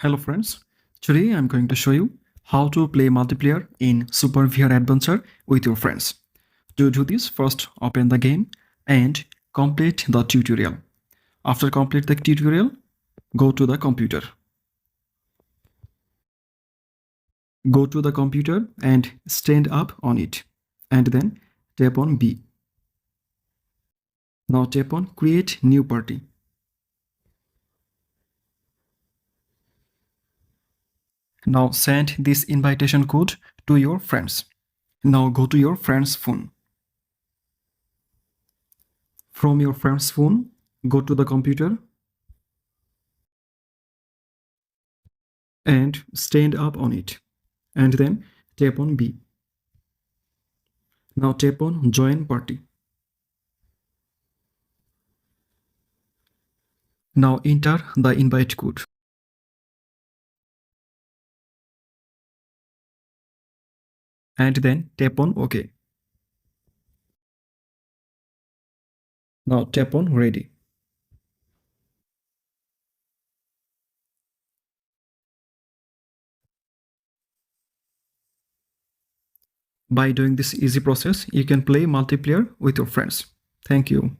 Hello friends, today I'm going to show you how to play multiplayer in Super VR Adventure with your friends. To do this, first open the game and complete the tutorial. After complete the tutorial, go to the computer. Go to the computer and stand up on it and then tap on B. Now tap on create new party. Now send this invitation code to your friends. Now go to your friend's phone. From your friend's phone, go to the computer and stand up on it and then tap on B. Now tap on join party. Now enter the invite code and then tap on OK. Now tap on ready. By doing this easy process, you can play multiplayer with your friends. Thank you.